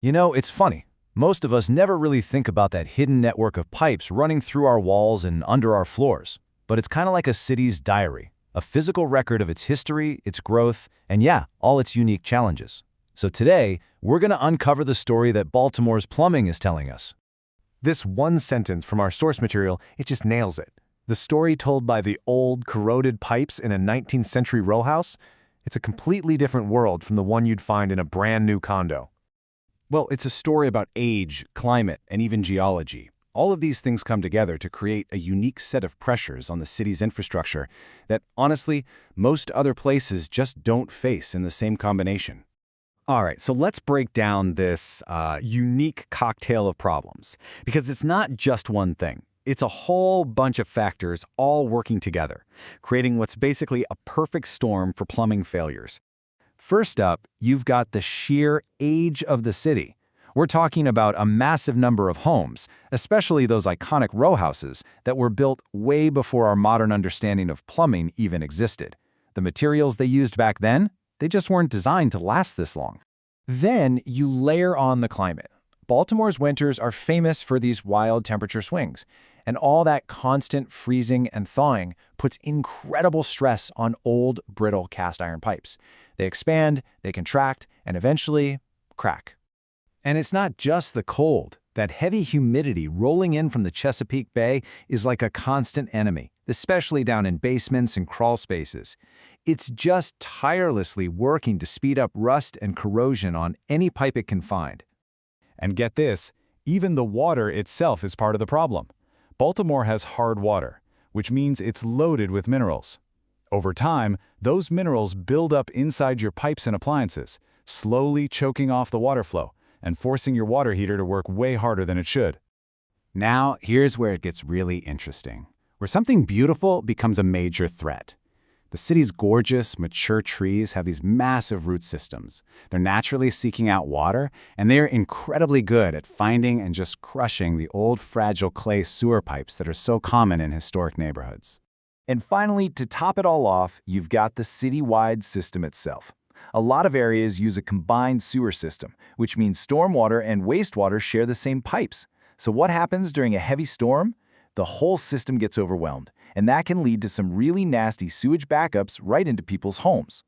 You know, it's funny. Most of us never really think about that hidden network of pipes running through our walls and under our floors. But it's kind of like a city's diary, a physical record of its history, its growth, and yeah, all its unique challenges. So today, we're going to uncover the story that Baltimore's plumbing is telling us. This one sentence from our source material, it just nails it. The story told by the old, corroded pipes in a 19th century row house, it's a completely different world from the one you'd find in a brand new condo. Well, it's a story about age, climate, and even geology. All of these things come together to create a unique set of pressures on the city's infrastructure that, honestly, most other places just don't face in the same combination. All right, so let's break down this unique cocktail of problems, because it's not just one thing. It's a whole bunch of factors all working together, creating what's basically a perfect storm for plumbing failures. First up, you've got the sheer age of the city. We're talking about a massive number of homes, especially those iconic row houses that were built way before our modern understanding of plumbing even existed. The materials they used back then, they just weren't designed to last this long. Then you layer on the climate. Baltimore's winters are famous for these wild temperature swings, and all that constant freezing and thawing puts incredible stress on old, brittle cast iron pipes. They expand, they contract, and eventually crack. And it's not just the cold. That heavy humidity rolling in from the Chesapeake Bay is like a constant enemy, especially down in basements and crawl spaces. It's just tirelessly working to speed up rust and corrosion on any pipe it can find. And get this, even the water itself is part of the problem. Baltimore has hard water, which means it's loaded with minerals. Over time, those minerals build up inside your pipes and appliances, slowly choking off the water flow and forcing your water heater to work way harder than it should. Now, here's where it gets really interesting, where something beautiful becomes a major threat. The city's gorgeous, mature trees have these massive root systems. They're naturally seeking out water, and they're incredibly good at finding and just crushing the old, fragile clay sewer pipes that are so common in historic neighborhoods. And finally, to top it all off, you've got the citywide system itself. A lot of areas use a combined sewer system, which means stormwater and wastewater share the same pipes. So what happens during a heavy storm? The whole system gets overwhelmed, and that can lead to some really nasty sewage backups right into people's homes.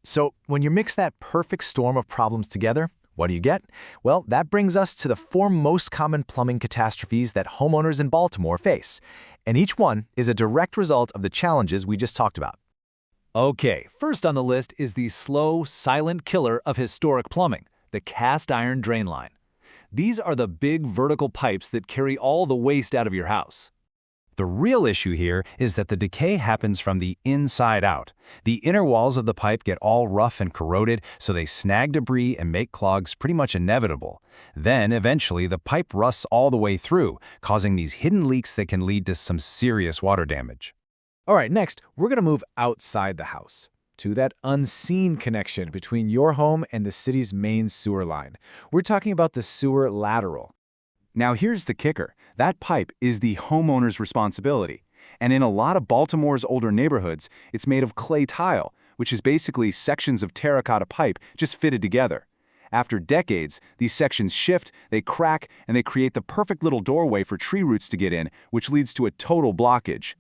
So when you mix that perfect storm of problems together, what do you get? Well, that brings us to the 4 most common plumbing catastrophes that homeowners in Baltimore face. And each one is a direct result of the challenges we just talked about. Okay, first on the list is the slow, silent killer of historic plumbing, the cast iron drain line. These are the big vertical pipes that carry all the waste out of your house. The real issue here is that the decay happens from the inside out. The inner walls of the pipe get all rough and corroded, so they snag debris and make clogs pretty much inevitable. Then, eventually, the pipe rusts all the way through, causing these hidden leaks that can lead to some serious water damage. All right, next, we're going to move outside the house to that unseen connection between your home and the city's main sewer line. We're talking about the sewer lateral. Now here's the kicker. That pipe is the homeowner's responsibility. And in a lot of Baltimore's older neighborhoods, it's made of clay tile, which is basically sections of terracotta pipe just fitted together. After decades, these sections shift, they crack, and they create the perfect little doorway for tree roots to get in, which leads to a total blockage.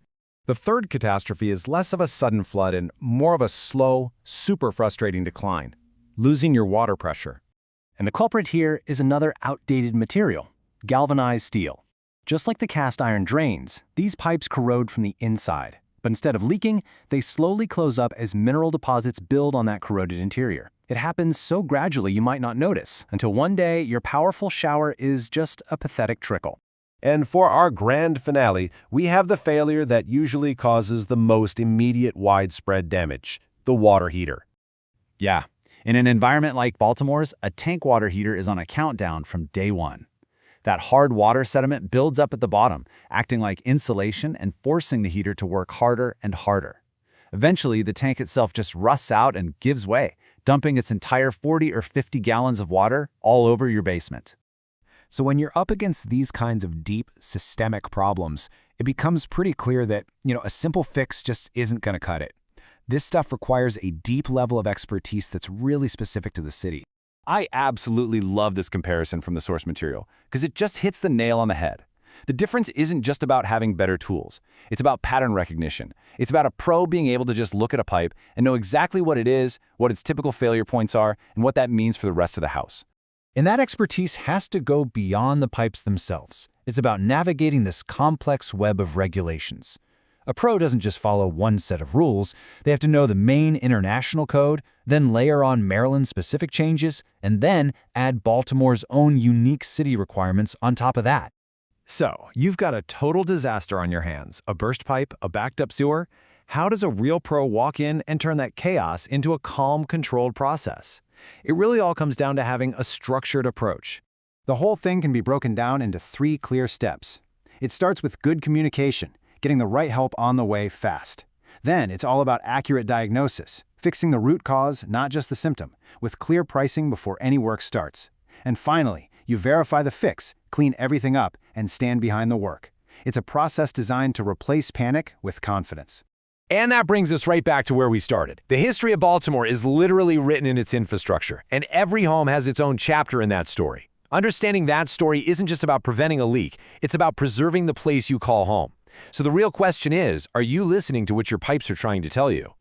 The third catastrophe is less of a sudden flood and more of a slow, super frustrating decline, losing your water pressure. And the culprit here is another outdated material, galvanized steel. Just like the cast iron drains, these pipes corrode from the inside. But instead of leaking, they slowly close up as mineral deposits build on that corroded interior. It happens so gradually you might not notice, until one day your powerful shower is just a pathetic trickle. And for our grand finale, we have the failure that usually causes the most immediate widespread damage, the water heater. Yeah, in an environment like Baltimore's, a tank water heater is on a countdown from day one. That hard water sediment builds up at the bottom, acting like insulation and forcing the heater to work harder and harder. Eventually, the tank itself just rusts out and gives way, dumping its entire 40 or 50 gallons of water all over your basement. So when you're up against these kinds of deep, systemic problems, it becomes pretty clear that, a simple fix just isn't going to cut it. This stuff requires a deep level of expertise that's really specific to the city. I absolutely love this comparison from the source material because it just hits the nail on the head. The difference isn't just about having better tools. It's about pattern recognition. It's about a pro being able to just look at a pipe and know exactly what it is, what its typical failure points are, and what that means for the rest of the house. And that expertise has to go beyond the pipes themselves. It's about navigating this complex web of regulations. A pro doesn't just follow one set of rules. They have to know the main international code, then layer on Maryland-specific changes, and then add Baltimore's own unique city requirements on top of that. So, you've got a total disaster on your hands, a burst pipe, a backed up sewer. How does a real pro walk in and turn that chaos into a calm, controlled process? It really all comes down to having a structured approach. The whole thing can be broken down into 3 clear steps. It starts with good communication, getting the right help on the way fast. Then it's all about accurate diagnosis, fixing the root cause, not just the symptom, with clear pricing before any work starts. And finally, you verify the fix, clean everything up, and stand behind the work. It's a process designed to replace panic with confidence. And that brings us right back to where we started. The history of Baltimore is literally written in its infrastructure, and every home has its own chapter in that story. Understanding that story isn't just about preventing a leak, it's about preserving the place you call home. So the real question is, are you listening to what your pipes are trying to tell you?